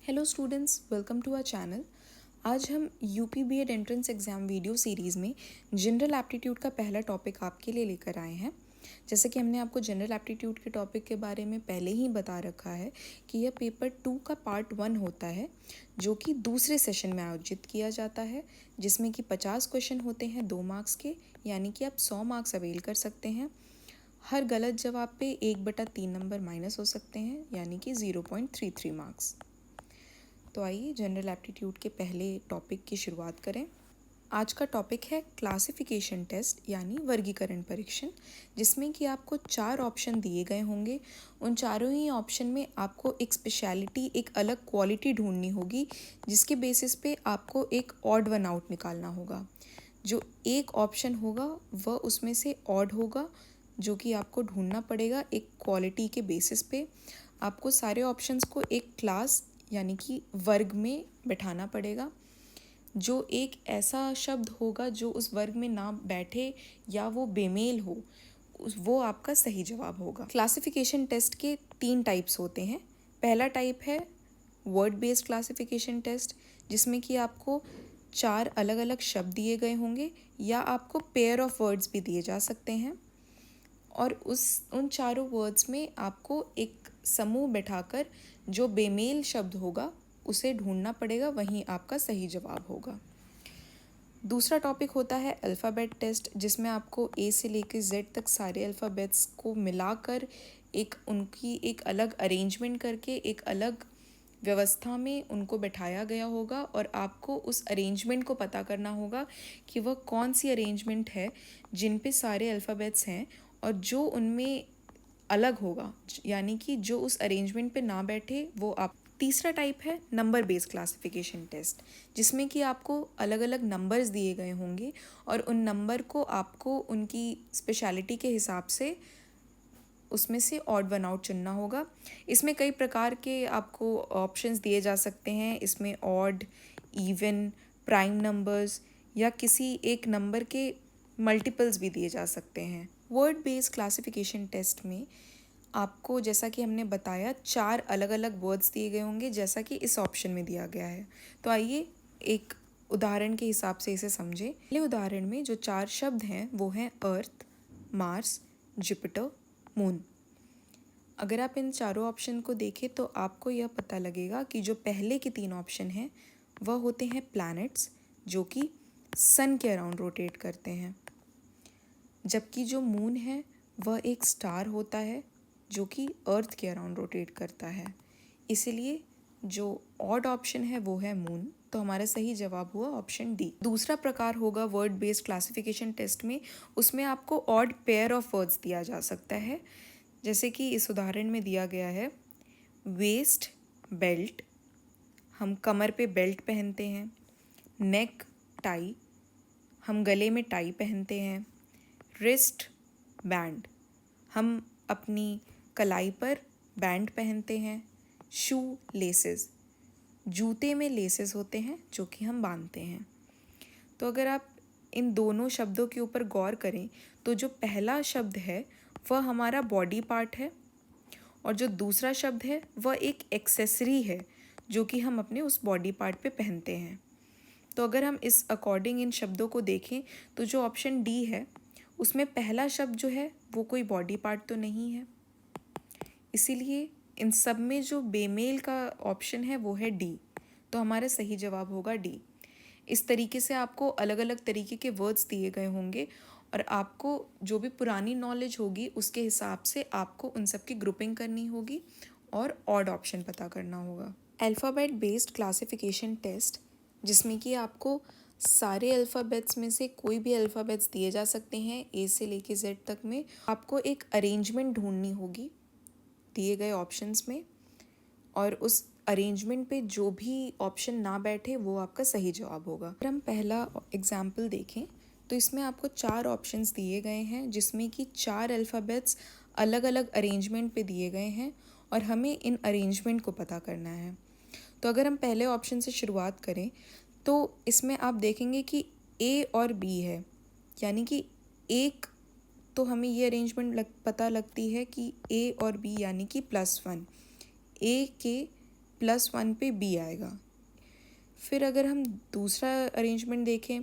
Hello students, welcome to our channel. आज हम UP BEd entrance exam video series में general aptitude का पहला टॉपिक आपके लिए लेकर आए हैं। जैसे कि हमने आपको जनरल एप्टीट्यूड के टॉपिक के बारे में पहले ही बता रखा है कि यह पेपर 2 का पार्ट 1 होता है, जो कि दूसरे सेशन में आयोजित किया जाता है, जिसमें कि 50 क्वेश्चन होते हैं 2 मार्क्स के, यानी कि आप 100 मार्क्स अवेल कर सकते हैं। हर गलत जवाब पे 1/3 नंबर माइनस हो सकते हैं, यानी कि 0.33 मार्क्स। तो आइए जनरल एप्टीट्यूड के पहले टॉपिक की शुरुआत करें। आज का टॉपिक है क्लासिफिकेशन टेस्ट यानी वर्गीकरण परीक्षण, जिसमें कि आपको 4 ऑप्शन दिए गए होंगे। उन चारों ही ऑप्शन में आपको एक स्पेशलिटी, एक अलग क्वालिटी ढूंढनी होगी, जिसके बेसिस पे आपको एक ऑड वन आउट निकालना होगा। जो एक ऑप्शन होगा वह उसमें से ऑड होगा, जो कि आपको ढूंढना पड़ेगा एक क्वालिटी के बेसिस पे। आपको सारे ऑप्शंस को एक क्लास यानी कि वर्ग में बैठाना पड़ेगा। जो एक ऐसा शब्द होगा जो उस वर्ग में ना बैठे या वो बेमेल हो, वो आपका सही जवाब होगा। क्लासिफिकेशन टेस्ट के 3 टाइप्स होते हैं। पहला टाइप है वर्ड बेस्ड क्लासिफिकेशन टेस्ट, जिसमें कि आपको 4 अलग अलग शब्द दिए गए होंगे या आपको पेयर ऑफ वर्ड्स भी दिए जा सकते हैं, और उन चारों वर्ड्स में आपको एक समूह बैठाकर जो बेमेल शब्द होगा उसे ढूंढना पड़ेगा, वहीं आपका सही जवाब होगा। दूसरा टॉपिक होता है अल्फ़ाबेट टेस्ट, जिसमें आपको ए से लेकर जेड तक सारे अल्फ़ाबेट्स को मिलाकर उनकी एक अलग अरेंजमेंट करके एक अलग व्यवस्था में उनको बैठाया गया होगा, और आपको उस अरेंजमेंट को पता करना होगा कि वह कौन सी अरेंजमेंट है जिन पे सारे अल्फ़ाबेट्स हैं और जो उनमें अलग होगा, यानी कि जो उस अरेंजमेंट पे ना बैठे वो आप। तीसरा टाइप है नंबर बेस्ड क्लासिफिकेशन टेस्ट, जिसमें कि आपको अलग अलग नंबर्स दिए गए होंगे और उन नंबर को आपको उनकी स्पेशलिटी के हिसाब से उसमें से ऑड वन आउट चुनना होगा। इसमें कई प्रकार के आपको ऑप्शंस दिए जा सकते हैं। इसमें ऑड, इवन, प्राइम नंबर्स या किसी एक नंबर के मल्टीपल्स भी दिए जा सकते हैं। वर्ड बेस्ड क्लासिफिकेशन टेस्ट में आपको, जैसा कि हमने बताया, 4 अलग अलग वर्ड्स दिए गए होंगे, जैसा कि इस ऑप्शन में दिया गया है। तो आइए एक उदाहरण के हिसाब से इसे समझें। पहले उदाहरण में जो 4 शब्द हैं वो हैं अर्थ, मार्स, जुपिटर, मून। अगर आप इन चारों ऑप्शन को देखें तो आपको यह पता लगेगा कि जो पहले के 3 ऑप्शन हैं वह होते हैं प्लैनेट्स, जो कि सन के अराउंड रोटेट करते हैं, जबकि जो मून है वह एक स्टार होता है जो कि अर्थ के अराउंड रोटेट करता है। इसलिए जो ऑड ऑप्शन है वो है मून, तो हमारा सही जवाब हुआ ऑप्शन डी। दूसरा प्रकार होगा वर्ड बेस्ड क्लासिफिकेशन टेस्ट में, उसमें आपको ऑड पेयर ऑफ वर्ड्स दिया जा सकता है, जैसे कि इस उदाहरण में दिया गया है वेस्ट, बेल्ट, हम कमर पे बेल्ट पहनते हैं। नेक, टाई, हम गले में टाई पहनते हैं। रिस्ट, बैंड, हम अपनी कलाई पर बैंड पहनते हैं। शू, लेसेस, जूते में लेसेस होते हैं जो कि हम बांधते हैं। तो अगर आप इन दोनों शब्दों के ऊपर गौर करें तो जो पहला शब्द है वह हमारा बॉडी पार्ट है, और जो दूसरा शब्द है वह एक एक्सेसरी है जो कि हम अपने उस बॉडी पार्ट पे पहनते हैं। तो अगर हम इस अकॉर्डिंग इन शब्दों को देखें तो जो ऑप्शन डी है उसमें पहला शब्द जो है वो कोई बॉडी पार्ट तो नहीं है, इसीलिए इन सब में जो बेमेल का ऑप्शन है वो है डी, तो हमारा सही जवाब होगा डी। इस तरीके से आपको अलग अलग तरीके के वर्ड्स दिए गए होंगे और आपको जो भी पुरानी नॉलेज होगी उसके हिसाब से आपको उन सब की ग्रुपिंग करनी होगी और ऑड ऑप्शन पता करना होगा। अल्फ़ाबेट बेस्ड क्लासिफिकेशन टेस्ट, जिसमें कि आपको सारे अल्फ़ाबेट्स में से कोई भी अल्फ़ाबेट्स दिए जा सकते हैं ए से लेके जेड तक में। आपको एक अरेंजमेंट ढूंढनी होगी दिए गए ऑप्शंस में, और उस अरेंजमेंट पे जो भी ऑप्शन ना बैठे वो आपका सही जवाब होगा। अगर हम पहला एग्जाम्पल देखें तो इसमें आपको 4 ऑप्शंस दिए गए हैं, जिसमें कि 4 अल्फ़ाबेट्स अलग अलग अरेंजमेंट पे दिए गए हैं और हमें इन अरेंजमेंट को पता करना है। तो अगर हम पहले ऑप्शन से शुरुआत करें तो इसमें आप देखेंगे कि ए और बी है, यानी कि एक, तो हमें ये अरेंजमेंट पता लगती है कि ए और बी यानी कि +1। ए के +1 पे बी आएगा। फिर अगर हम दूसरा अरेंजमेंट देखें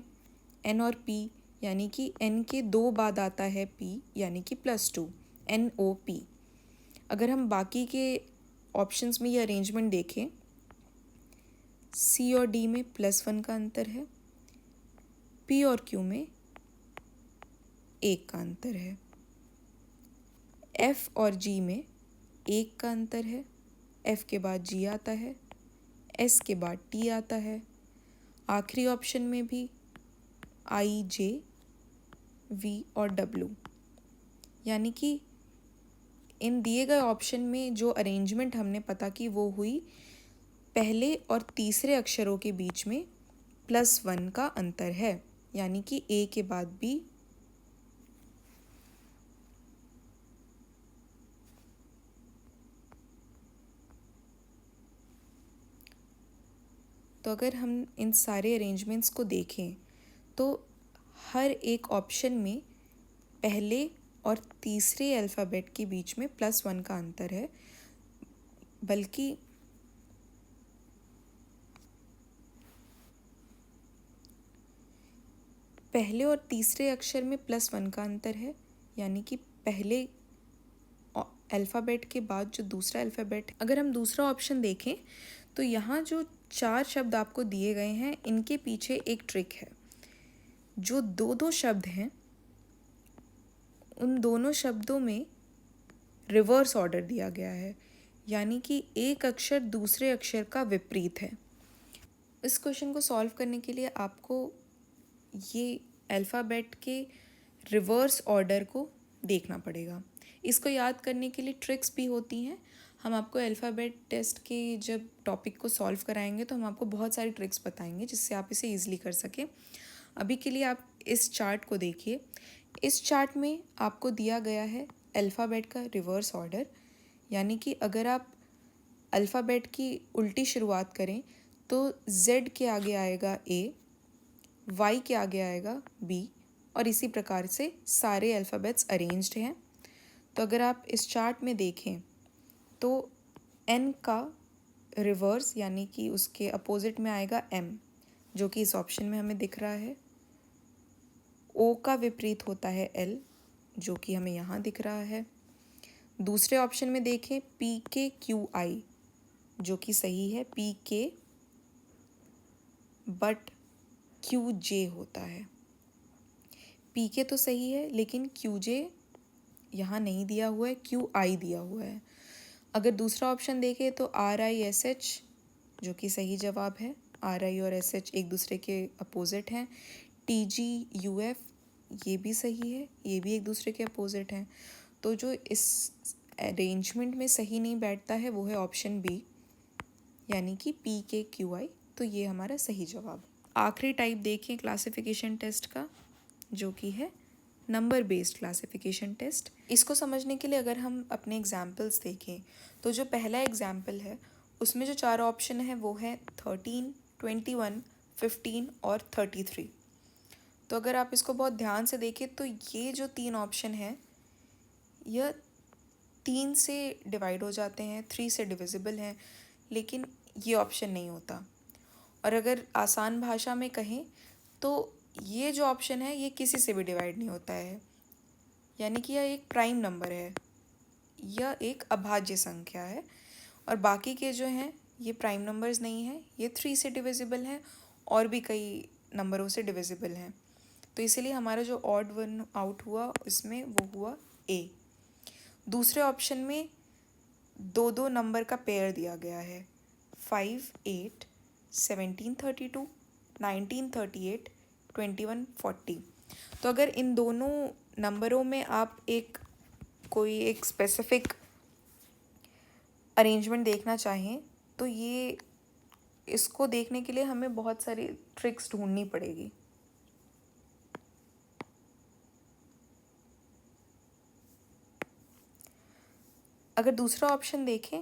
एन और पी, यानी कि एन के 2 बाद आता है पी, यानी कि +2 NOP। अगर हम बाकी के ऑप्शंस में ये अरेंजमेंट देखें, सी और डी में +1 का अंतर है, पी और क्यू में 1 का अंतर है, एफ और जी में 1 का अंतर है, एफ के बाद जी आता है, एस के बाद टी आता है, आखिरी ऑप्शन में भी आई, जे, वी और डब्ल्यू। यानी कि इन दिए गए ऑप्शन में जो अरेंजमेंट हमने पता की वो हुई पहले और तीसरे अक्षरों के बीच में +1 का अंतर है, यानी कि ए के बाद बी, तो अगर हम इन सारे अरेंजमेंट्स को देखें तो हर एक ऑप्शन में पहले और तीसरे अल्फ़ाबेट के बीच में +1 का अंतर है, बल्कि पहले और तीसरे अक्षर में +1 का अंतर है, यानी कि पहले अल्फ़ाबेट के बाद जो दूसरा अल्फ़ाबेट। अगर हम दूसरा ऑप्शन देखें तो यहाँ जो 4 शब्द आपको दिए गए हैं इनके पीछे एक ट्रिक है। जो 2 शब्द हैं उन दोनों शब्दों में रिवर्स ऑर्डर दिया गया है, यानी कि एक अक्षर दूसरे अक्षर का विपरीत है। इस क्वेश्चन को सॉल्व करने के लिए आपको ये अल्फ़ाबेट के रिवर्स ऑर्डर को देखना पड़ेगा। इसको याद करने के लिए ट्रिक्स भी होती हैं। हम आपको अल्फ़ाबेट टेस्ट के जब टॉपिक को सॉल्व कराएंगे तो हम आपको बहुत सारी ट्रिक्स बताएंगे जिससे आप इसे ईज़िली कर सकें। अभी के लिए आप इस चार्ट को देखिए। इस चार्ट में आपको दिया गया है अल्फ़ाबेट का रिवर्स ऑर्डर, यानी कि अगर आप अल्फ़ाबेट की उल्टी शुरुआत करें तो Z के आगे आएगा A, Y के आगे आएगा B और इसी प्रकार से सारे अल्फ़ाबेट्स अरेंज्ड हैं। तो अगर आप इस चार्ट में देखें तो N का रिवर्स यानी कि उसके अपोजिट में आएगा M, जो कि इस ऑप्शन में हमें दिख रहा है। O का विपरीत होता है L, जो कि हमें यहाँ दिख रहा है। दूसरे ऑप्शन में देखें PKQI, जो कि सही है, PK बट QJ होता है। PK तो सही है लेकिन QJ यहाँ नहीं दिया हुआ है, QI दिया हुआ है। अगर दूसरा ऑप्शन देखें तो RISH, जो कि सही जवाब है। RI और SH एक दूसरे के अपोजिट हैं। TGUF ये भी सही है, ये भी एक दूसरे के अपोजिट हैं। तो जो इस अरेंजमेंट में सही नहीं बैठता है वो है ऑप्शन बी, यानी कि PKQI। तो ये हमारा सही जवाब। आखिरी टाइप देखें क्लासिफिकेशन टेस्ट का, जो कि है नंबर बेस्ड क्लासिफिकेशन टेस्ट। इसको समझने के लिए अगर हम अपने एग्जाम्पल्स देखें तो जो पहला एग्जाम्पल है उसमें जो 4 ऑप्शन है वो है 13, 21, 15 और 33। तो अगर आप इसको बहुत ध्यान से देखें तो ये जो 3 ऑप्शन हैं यह 3 से डिवाइड हो जाते हैं, 3 से डिविजिबल हैं, लेकिन ये ऑप्शन नहीं होता। और अगर आसान भाषा में कहें तो ये जो ऑप्शन है ये किसी से भी डिवाइड नहीं होता है, यानी कि यह एक प्राइम नंबर है, यह एक अभाज्य संख्या है। और बाकी के जो हैं ये प्राइम नंबर्स नहीं हैं, ये 3 से डिविजिबल हैं और भी कई नंबरों से डिविजिबल हैं। तो इसीलिए हमारा जो ऑड वन आउट हुआ उसमें वो हुआ ए। दूसरे ऑप्शन में 2 नंबर का पेयर दिया गया है, 5, 8, 1732, 1938, 2140। तो अगर इन दोनों नंबरों में आप कोई एक स्पेसिफिक अरेंजमेंट देखना चाहें तो ये इसको देखने के लिए हमें बहुत सारी ट्रिक्स ढूंढनी पड़ेगी। अगर दूसरा ऑप्शन देखें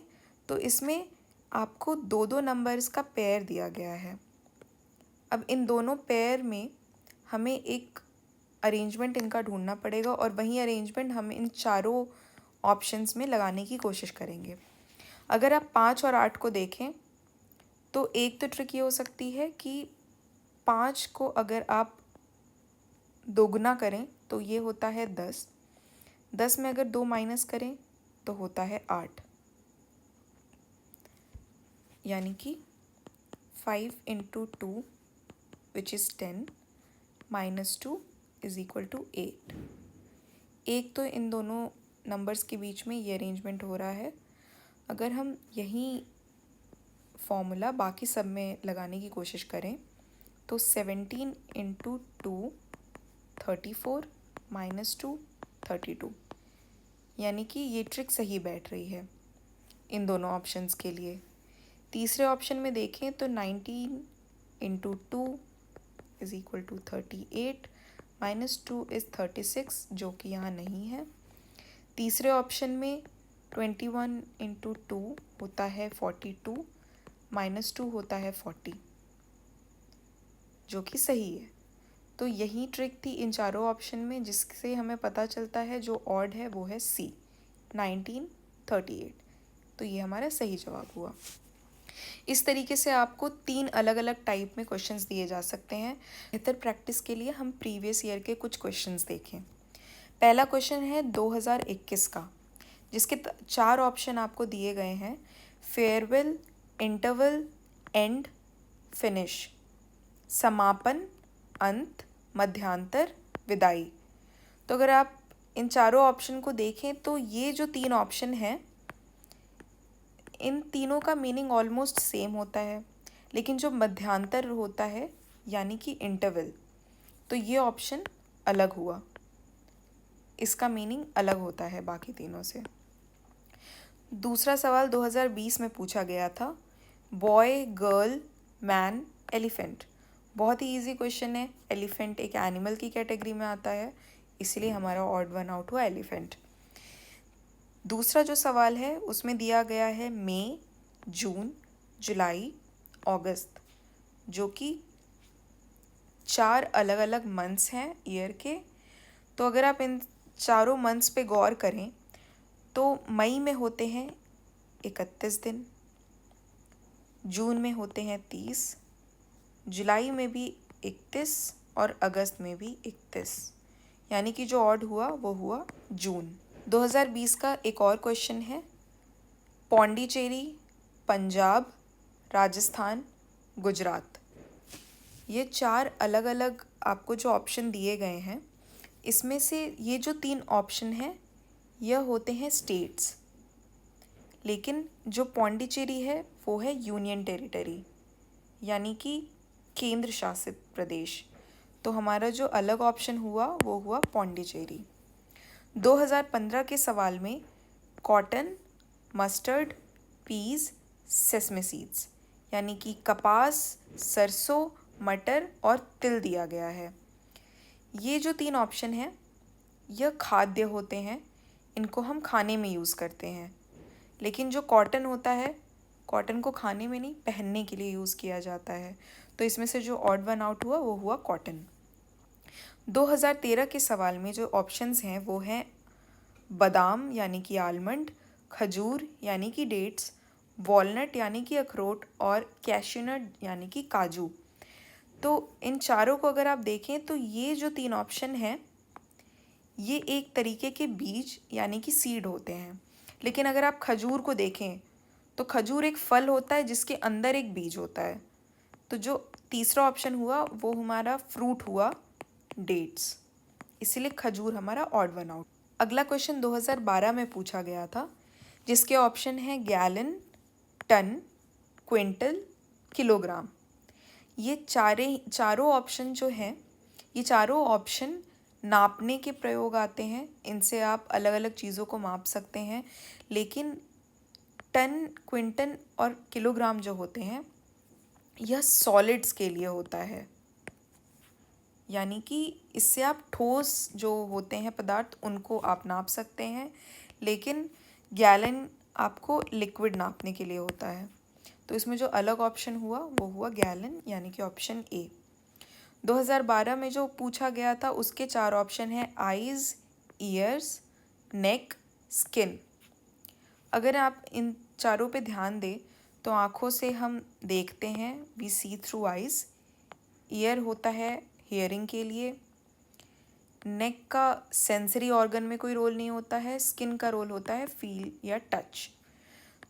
तो इसमें आपको 2 नंबर्स का पेयर दिया गया है। अब इन दोनों पेयर में हमें एक अरेंजमेंट इनका ढूंढना पड़ेगा और वही अरेंजमेंट हम इन चारों ऑप्शंस में लगाने की कोशिश करेंगे। अगर आप 5 और 8 को देखें तो एक तो ट्रिक ये हो सकती है कि 5 को अगर आप दोगुना करें तो ये होता है 10। 10 में अगर 2 माइनस करें तो होता है 8, यानी कि 5 into 2 which is 10 minus 2 is equal to 8। एक तो इन दोनों नंबर्स के बीच में ये अरेंजमेंट हो रहा है। अगर हम यही फॉर्मूला बाकी सब में लगाने की कोशिश करें तो 17 इंटू 2 34 माइनस 2 32, यानी कि ये ट्रिक सही बैठ रही है इन दोनों ऑप्शंस के लिए। तीसरे ऑप्शन में देखें तो 19 into 2 is equal to 38 minus 2 is 36, जो कि यहाँ नहीं है। तीसरे ऑप्शन में 21 इंटू 2 होता है 42 माइनस 2 होता है 40, जो कि सही है। तो यही ट्रिक थी इन चारों ऑप्शन में, जिससे हमें पता चलता है जो ऑड है वो है सी 1938। तो ये हमारा सही जवाब हुआ। इस तरीके से आपको 3 अलग अलग टाइप में क्वेश्चंस दिए जा सकते हैं। बेहतर प्रैक्टिस के लिए हम प्रीवियस ईयर के कुछ क्वेश्चंस देखें। पहला क्वेश्चन है 2021 का, जिसके 4 ऑप्शन आपको दिए गए हैं: फेयरवेल, इंटरवल, एंड, फिनिश, समापन, अंत, मध्यांतर, विदाई। तो अगर आप इन चारों ऑप्शन को देखें तो ये जो 3 ऑप्शन हैं, इन तीनों का मीनिंग ऑलमोस्ट सेम होता है, लेकिन जो मध्यांतर होता है यानी कि इंटरवल, तो ये ऑप्शन अलग हुआ, इसका मीनिंग अलग होता है बाकी तीनों से। दूसरा सवाल 2020 में पूछा गया था, बॉय, गर्ल, मैन, एलिफेंट। बहुत ही इजी क्वेश्चन है। एलिफेंट एक एनिमल की कैटेगरी में आता है, इसलिए हमारा ऑड वन आउट हुआ एलिफेंट। दूसरा जो सवाल है उसमें दिया गया है मई, जून, जुलाई, अगस्त, जो कि 4 अलग अलग मंथ्स हैं ईयर के। तो अगर आप इन चारों मंथ्स पे गौर करें तो मई में होते हैं 31 दिन, जून में होते हैं 30, जुलाई में भी 31 और अगस्त में भी 31, यानी कि जो ऑड हुआ वो हुआ जून। 2020 का एक और क्वेश्चन है, पौंडीचेरी, पंजाब, राजस्थान, गुजरात। ये 4 अलग अलग आपको जो ऑप्शन दिए गए हैं, इसमें से ये जो 3 ऑप्शन हैं यह होते हैं स्टेट्स, लेकिन जो पौंडीचेरी है वो है यूनियन टेरिटरी, यानी कि केंद्र शासित प्रदेश। तो हमारा जो अलग ऑप्शन हुआ वो हुआ पौंडीचेरी। 2015 के सवाल में cotton, mustard, peas, sesame seeds, यानी कि कपास, सरसों, मटर और तिल दिया गया है। ये जो 3 ऑप्शन हैं यह खाद्य होते हैं, इनको हम खाने में यूज़ करते हैं। लेकिन जो कॉटन होता है, कॉटन को खाने में नहीं, पहनने के लिए यूज़ किया जाता है। तो इसमें से जो ऑड वन आउट हुआ वो हुआ कॉटन। 2013 के सवाल में जो ऑप्शंस हैं वो हैं बादाम यानी कि आलमंड, खजूर यानी कि डेट्स, वॉलनट यानी कि अखरोट और कैश्यूनट यानी कि काजू। तो इन चारों को अगर आप देखें तो ये जो 3 ऑप्शन हैं ये एक तरीके के बीज यानी कि सीड होते हैं। लेकिन अगर आप खजूर को देखें तो खजूर एक फल होता है जिसके अंदर एक बीज होता है। तो जो तीसरा ऑप्शन हुआ वो हमारा फ्रूट हुआ डेट्स, इसीलिए खजूर हमारा ऑड वन आउट। अगला क्वेश्चन 2012 में पूछा गया था, जिसके ऑप्शन हैं गैलन, टन, क्विंटल, किलोग्राम। ये चारों ऑप्शन जो हैं, ये चारों ऑप्शन नापने के प्रयोग आते हैं। इनसे आप अलग अलग चीज़ों को माप सकते हैं, लेकिन टन, क्विंटल और किलोग्राम जो होते हैं यह सॉलिड्स के लिए होता है, यानी कि इससे आप ठोस जो होते हैं पदार्थ उनको आप नाप सकते हैं, लेकिन गैलन आपको लिक्विड नापने के लिए होता है। तो इसमें जो अलग ऑप्शन हुआ वो हुआ गैलन, यानी कि ऑप्शन ए। 2012 में जो पूछा गया था उसके 4 ऑप्शन हैं आइज़, ईयर्स, नेक, स्किन। अगर आप इन चारों पे ध्यान दें तो आँखों से हम देखते हैं, we see through eyes. Ear होता है हियरिंग के लिए। नेक का सेंसरी ऑर्गन में कोई रोल नहीं होता है, स्किन का रोल होता है फील या टच।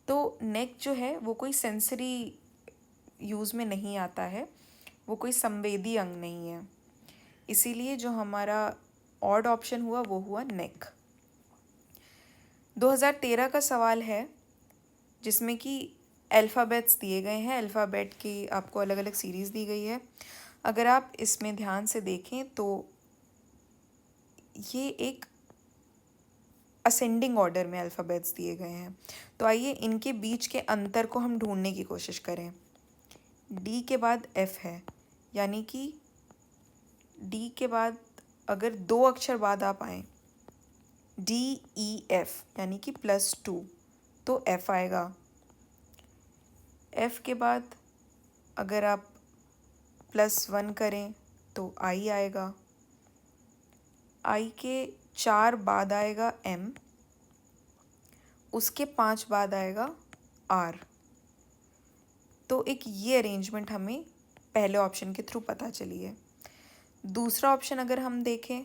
तो नेक जो है वो कोई सेंसरी यूज़ में नहीं आता है, वो कोई संवेदी अंग नहीं है, इसीलिए जो हमारा ऑड ऑप्शन हुआ वो हुआ नेक। 2013 का सवाल है जिसमें कि अल्फ़ाबेट्स दिए गए हैं, अल्फ़ाबेट की आपको अलग अलग सीरीज़ दी गई है। अगर आप इसमें ध्यान से देखें तो ये एक असेंडिंग ऑर्डर में अल्फ़ाबेट्स दिए गए हैं। तो आइए इनके बीच के अंतर को हम ढूंढने की कोशिश करें। डी के बाद एफ है, यानी कि डी के बाद अगर 2 अक्षर बाद आप आएँ, डी ई एफ यानी कि +2, तो एफ आएगा। एफ के बाद अगर आप +1 करें तो आई आएगा। आई के 4 बाद आएगा एम, उसके 5 बाद आएगा आर। तो एक ये अरेंजमेंट हमें पहले ऑप्शन के थ्रू पता चली है। दूसरा ऑप्शन अगर हम देखें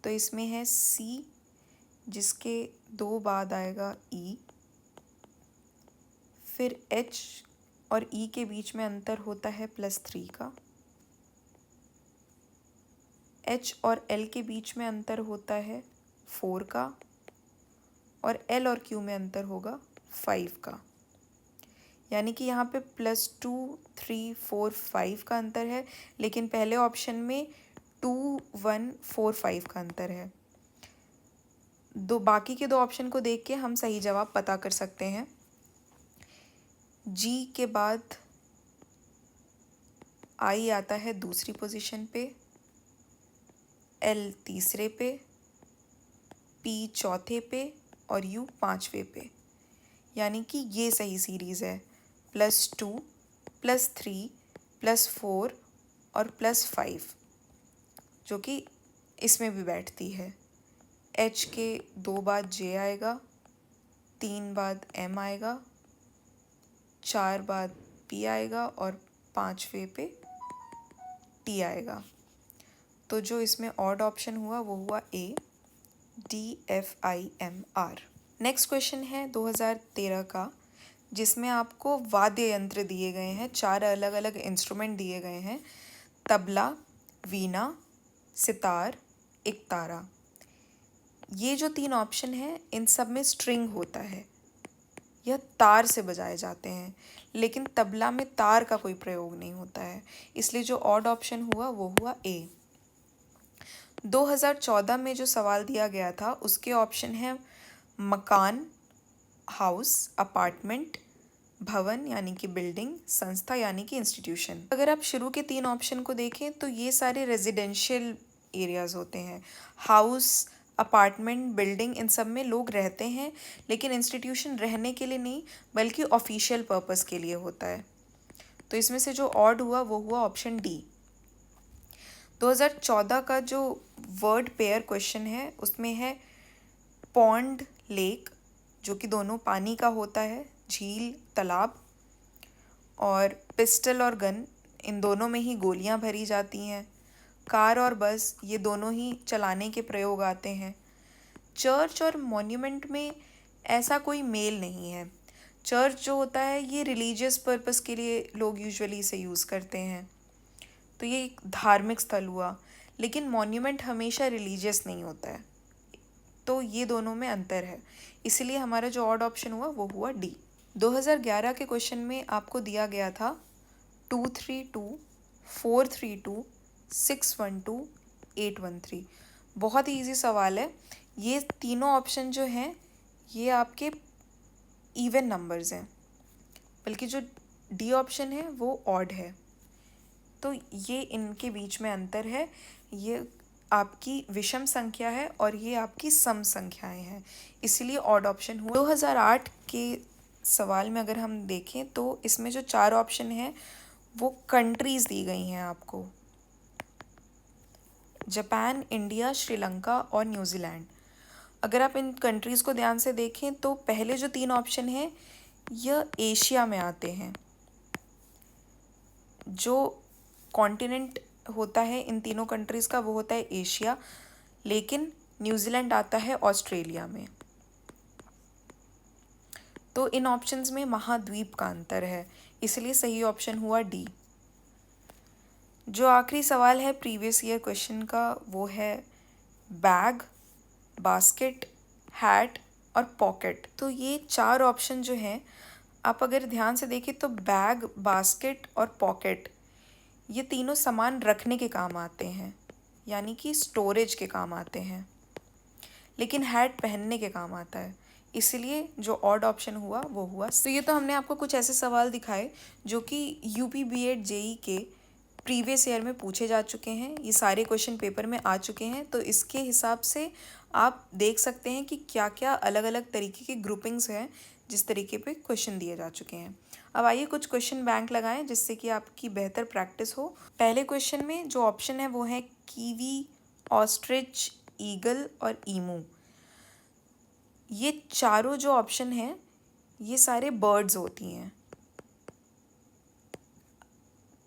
तो इसमें है सी, जिसके 2 बाद आएगा ई, फिर एच और ई के बीच में अंतर होता है +3 का। एच और एल के बीच में अंतर होता है 4 का, और एल और क्यू में अंतर होगा 5 का। यानी कि यहाँ पे +2, 3, 4, 5 का अंतर है, लेकिन पहले ऑप्शन में 2, 1, 4, 5 का अंतर है। बाकी के 2 ऑप्शन को देख के हम सही जवाब पता कर सकते हैं। जी के बाद आई आता है दूसरी पोजीशन पे, एल तीसरे पे, पी चौथे पे और यू 5वें पे। यानी कि ये सही सीरीज़ है, +2, +3, +4 और +5, जो कि इसमें भी बैठती है। एच के 2 बाद जे आएगा, 3 बाद एम आएगा, 4 बाद पी आएगा और 5वें पे टी आएगा। तो जो इसमें ऑड ऑप्शन हुआ वो हुआ ए, DFIMR। नेक्स्ट क्वेश्चन है 2013 का, जिसमें आपको वाद्य यंत्र दिए गए हैं, 4 अलग अलग इंस्ट्रूमेंट दिए गए हैं, तबला, वीणा, सितार, एकतारा। ये जो 3 ऑप्शन हैं इन सब में स्ट्रिंग होता है, यह तार से बजाए जाते हैं, लेकिन तबला में तार का कोई प्रयोग नहीं होता है, इसलिए जो ऑड ऑप्शन हुआ वो हुआ ए। 2014 में जो सवाल दिया गया था उसके ऑप्शन है मकान, हाउस, अपार्टमेंट, भवन यानी कि बिल्डिंग, संस्था यानी कि इंस्टीट्यूशन। अगर आप शुरू के 3 ऑप्शन को देखें तो ये सारे रेजिडेंशियल एरियाज होते हैं। हाउस, अपार्टमेंट, बिल्डिंग, इन सब में लोग रहते हैं, लेकिन इंस्टीट्यूशन रहने के लिए नहीं बल्कि ऑफिशियल पर्पस के लिए होता है। तो इसमें से जो ऑड हुआ वो हुआ ऑप्शन डी। 2014 का जो वर्ड पेयर क्वेश्चन है उसमें है पॉन्ड, लेक, जो कि दोनों पानी का होता है, झील, तालाब, और पिस्टल और गन, इन दोनों में ही गोलियां भरी जाती हैं। कार और बस, ये दोनों ही चलाने के प्रयोग आते हैं। चर्च और मॉन्यूमेंट में ऐसा कोई मेल नहीं है। चर्च जो होता है ये रिलीजियस पर्पस के लिए लोग यूजुअली इसे यूज़ करते हैं, तो ये एक धार्मिक स्थल हुआ, लेकिन मॉन्यूमेंट हमेशा रिलीजियस नहीं होता है, तो ये दोनों में अंतर है, इसलिए हमारा जो ऑड ऑप्शन हुआ वो हुआ डी। 2011 के क्वेश्चन में आपको दिया गया था 232, 432, 612, 813। बहुत ही ईजी सवाल है। ये तीनों ऑप्शन जो हैं ये आपके इवन नंबर्स हैं, बल्कि जो डी ऑप्शन है वो ऑड है, तो ये इनके बीच में अंतर है। ये आपकी विषम संख्या है और ये आपकी सम संख्याएं हैं, इसलिए ऑड ऑप्शन हुआ। 2008 के सवाल में अगर हम देखें तो इसमें जो 4 ऑप्शन हैं वो कंट्रीज़ दी गई हैं आपको, जापान, इंडिया, श्रीलंका और न्यूजीलैंड। अगर आप इन कंट्रीज़ को ध्यान से देखें तो पहले जो 3 ऑप्शन हैं यह एशिया में आते हैं। जो कॉन्टिनेंट होता है इन तीनों कंट्रीज़ का वो होता है एशिया, लेकिन न्यूजीलैंड आता है ऑस्ट्रेलिया में। तो इन ऑप्शंस में महाद्वीप का अंतर है, इसलिए सही ऑप्शन हुआ डी। जो आखिरी सवाल है प्रीवियस ईयर क्वेश्चन का वो है बैग, बास्केट, हैट और पॉकेट। तो ये चार ऑप्शन जो हैं, आप अगर ध्यान से देखें तो बैग, बास्केट और पॉकेट ये तीनों सामान रखने के काम आते हैं, यानी कि स्टोरेज के काम आते हैं, लेकिन हैट पहनने के काम आता है, इसलिए जो ऑड ऑप्शन हुआ वो हुआ। तो ये तो हमने आपको कुछ ऐसे सवाल दिखाए जो कि यूपी बीएड जेई के प्रीवियस ईयर में पूछे जा चुके हैं, ये सारे क्वेश्चन पेपर में आ चुके हैं। तो इसके हिसाब से आप देख सकते हैं कि क्या क्या अलग अलग तरीके की ग्रुपिंग्स हैं जिस तरीके पे क्वेश्चन दिए जा चुके हैं। अब आइए कुछ क्वेश्चन बैंक लगाएं जिससे कि आपकी बेहतर प्रैक्टिस हो। पहले क्वेश्चन में जो ऑप्शन है वो है कीवी, ऑस्ट्रिच, ईगल और ईमू। ये चारों जो ऑप्शन हैं ये सारे बर्ड्स होती हैं।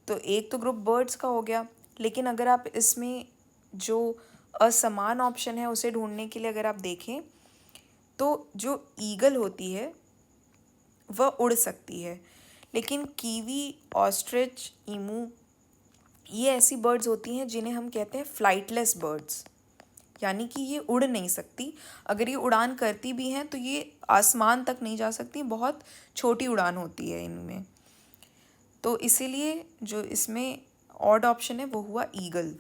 तो एक तो ग्रुप बर्ड्स का हो गया, लेकिन अगर आप इसमें जो असमान ऑप्शन है उसे ढूंढने के लिए अगर आप देखें तो जो ईगल होती है वह उड़ सकती है, लेकिन कीवी, ऑस्ट्रिच, ईमू ये ऐसी बर्ड्स होती हैं जिन्हें हम कहते हैं फ्लाइटलेस बर्ड्स, यानी कि ये उड़ नहीं सकती। अगर ये उड़ान करती भी हैं तो ये आसमान तक नहीं जा सकती, बहुत छोटी उड़ान होती है इनमें। तो इसीलिए जो इसमें ऑड ऑप्शन है वो हुआ ईगल।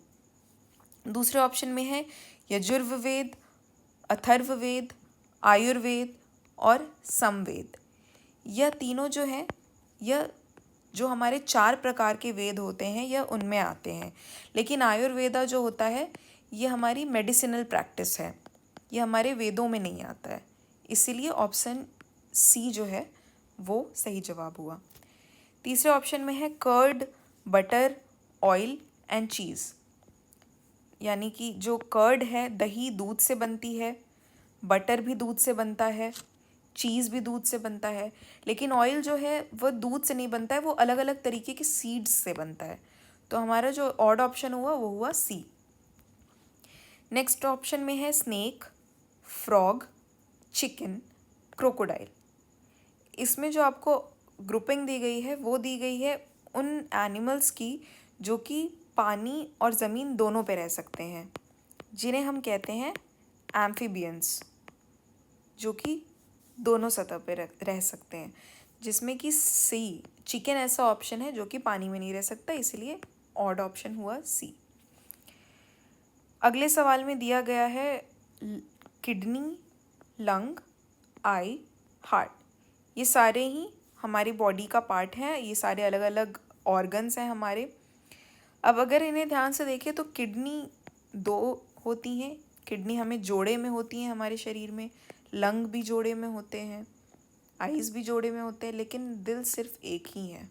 दूसरे ऑप्शन में है यजुर्वेद, अथर्ववेद, आयुर्वेद और समवेद। यह तीनों जो हैं यह जो हमारे चार प्रकार के वेद होते हैं यह उनमें आते हैं, लेकिन आयुर्वेदा जो होता है ये हमारी मेडिसिनल प्रैक्टिस है, ये हमारे वेदों में नहीं आता है, इसीलिए ऑप्शन सी जो है वो सही जवाब हुआ। तीसरे ऑप्शन में है curd, butter, oil and cheese, यानी कि जो कर्ड है दही दूध से बनती है, बटर भी दूध से बनता है, चीज़ भी दूध से बनता है, लेकिन ऑयल जो है वह दूध से नहीं बनता है, वो अलग अलग तरीके के सीड्स से बनता है। तो हमारा जो ऑड ऑप्शन हुआ वो हुआ सी। नेक्स्ट ऑप्शन में है स्नेक, फ्रॉग, चिकन, क्रोकोडाइल। इसमें जो आपको ग्रुपिंग दी गई है वो दी गई है उन एनिमल्स की जो कि पानी और ज़मीन दोनों पे रह सकते हैं, जिन्हें हम कहते हैं एम्फीबियंस, जो कि दोनों सतह पे रह सकते हैं, जिसमें कि सी चिकन ऐसा ऑप्शन है जो कि पानी में नहीं रह सकता, इसलिए ऑड ऑप्शन हुआ सी। अगले सवाल में दिया गया है किडनी, लंग, आई, हार्ट। ये सारे ही हमारी बॉडी का पार्ट हैं, ये सारे अलग अलग ऑर्गन्स हैं हमारे। अब अगर इन्हें ध्यान से देखें तो किडनी दो होती हैं, किडनी हमें जोड़े में होती हैं हमारे शरीर में, लंग भी जोड़े में होते हैं, आइज़ भी जोड़े में होते हैं, लेकिन दिल सिर्फ एक ही है,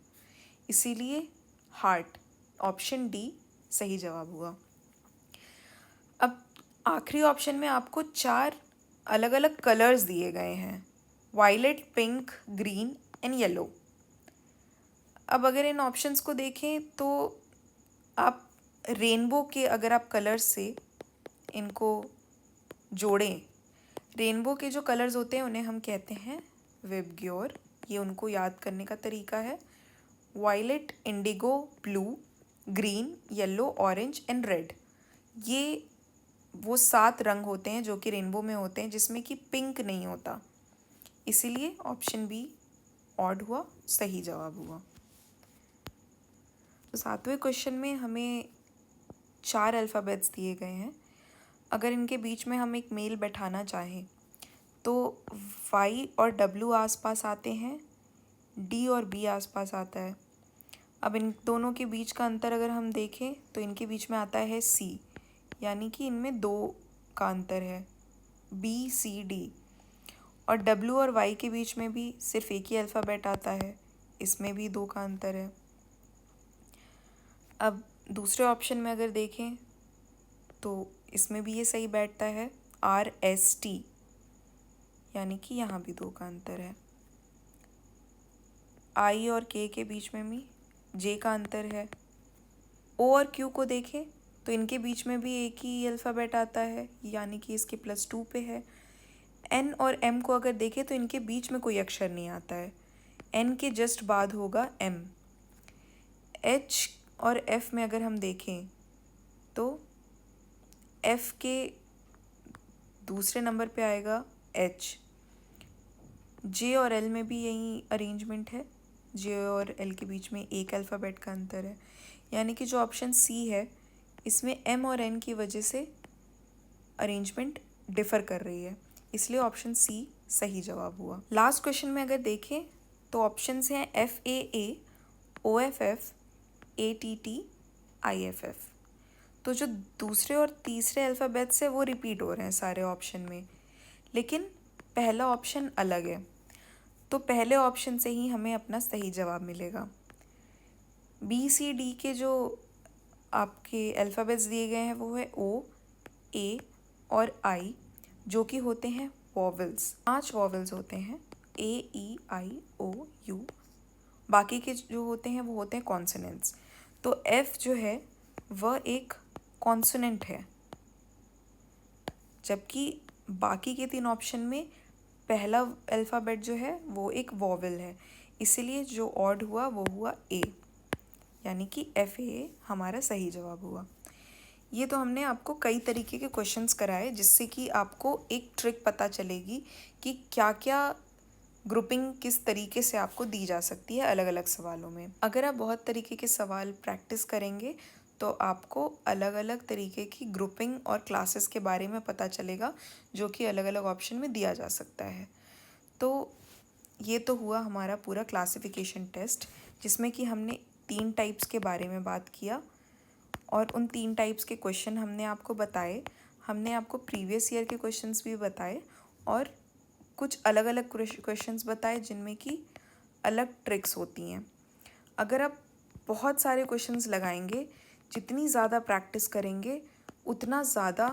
इसीलिए हार्ट ऑप्शन डी सही जवाब हुआ। अब आखिरी ऑप्शन में आपको चार अलग अलग कलर्स दिए गए हैं, violet, pink, green and yellow. अब अगर इन ऑप्शंस को देखें तो आप रेनबो के अगर आप कलर्स से इनको जोड़ें, रेनबो के जो कलर्स होते हैं उन्हें हम कहते हैं विबग्योर, ये उनको याद करने का तरीका है। Violet, indigo, blue, green, yellow, orange and red, ये वो 7 रंग होते हैं जो कि रेनबो में होते हैं, जिसमें कि पिंक नहीं होता, इसीलिए ऑप्शन बी ऑड हुआ, सही जवाब हुआ। तो 7वें क्वेश्चन में हमें 4 अल्फ़ाबेट्स दिए गए हैं। अगर इनके बीच में हम एक मेल बैठाना चाहें तो वाई और डब्ल्यू आसपास आते हैं, डी और बी आसपास आता है। अब इन दोनों के बीच का अंतर अगर हम देखें तो इनके बीच में आता है सी, यानी कि इनमें 2 का अंतर है, बी, सी, डी। और डब्ल्यू और वाई के बीच में भी सिर्फ एक ही अल्फ़ाबेट आता है, इसमें भी 2 का अंतर है। अब दूसरे ऑप्शन में अगर देखें तो इसमें भी ये सही बैठता है, आर, एस, टी, यानी कि यहाँ भी 2 का अंतर है। आई और के के बीच में भी जे का अंतर है। ओ और क्यू को देखें तो इनके बीच में भी एक ही अल्फ़ाबेट आता है, यानी कि इसके +2 पे है। एन और एम को अगर देखें तो इनके बीच में कोई अक्षर नहीं आता है, एन के जस्ट बाद होगा एम। एच और एफ में अगर हम देखें तो एफ के दूसरे नंबर पे आएगा एच। जे और एल में भी यही अरेंजमेंट है, जे और एल के बीच में एक अल्फ़ाबेट का अंतर है, यानी कि जो ऑप्शन सी है इसमें एम और एन की वजह से अरेंजमेंट डिफ़र कर रही है, इसलिए ऑप्शन सी सही जवाब हुआ। लास्ट क्वेश्चन में अगर देखें तो ऑप्शंस हैं FAA, OFF, ATT, IFF। तो जो दूसरे और तीसरे अल्फ़ाबेट्स है वो रिपीट हो रहे हैं सारे ऑप्शन में, लेकिन पहला ऑप्शन अलग है, तो पहले ऑप्शन से ही हमें अपना सही जवाब मिलेगा। BCD के जो आपके अल्फ़ाबेट्स दिए गए हैं वो है O, A और I, जो कि होते हैं वॉवल्स। 5 वॉवल्स होते हैं, A, E, I, O, U। बाकी के जो होते हैं वो होते हैं कॉन्सोनेंट्स। तो F जो है वह एक कॉन्सोनेंट है, जबकि बाकी के 3 ऑप्शन में पहला अल्फ़ाबेट जो है वो एक वॉवल है, इसीलिए जो ऑड हुआ वो हुआ A, यानी कि FAA हमारा सही जवाब हुआ। ये तो हमने आपको कई तरीके के क्वेश्चंस कराए, जिससे कि आपको एक ट्रिक पता चलेगी कि क्या क्या ग्रुपिंग किस तरीके से आपको दी जा सकती है अलग अलग सवालों में। अगर आप बहुत तरीके के सवाल प्रैक्टिस करेंगे तो आपको अलग अलग तरीके की ग्रुपिंग और क्लासेस के बारे में पता चलेगा, जो कि अलग अलग ऑप्शन में दिया जा सकता है। तो ये तो हुआ हमारा पूरा क्लासिफिकेशन टेस्ट, जिसमें कि हमने 3 टाइप्स के बारे में बात किया और उन 3 टाइप्स के क्वेश्चन हमने आपको बताए। हमने आपको प्रीवियस ईयर के क्वेश्चंस भी बताए और कुछ अलग अलग क्वेश्चंस बताए जिनमें कि अलग ट्रिक्स होती हैं। अगर आप बहुत सारे क्वेश्चंस लगाएंगे, जितनी ज़्यादा प्रैक्टिस करेंगे उतना ज़्यादा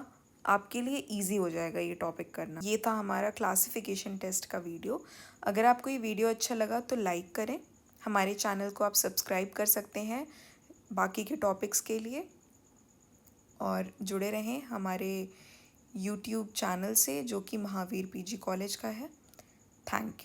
आपके लिए इजी हो जाएगा ये टॉपिक करना। ये था हमारा क्लासिफिकेशन टेस्ट का वीडियो। अगर आपको ये वीडियो अच्छा लगा तो लाइक करें, हमारे चैनल को आप सब्सक्राइब कर सकते हैं बाकी के टॉपिक्स के लिए, और जुड़े रहें हमारे YouTube चैनल से, जो कि महावीर PG कॉलेज का है। Thank you.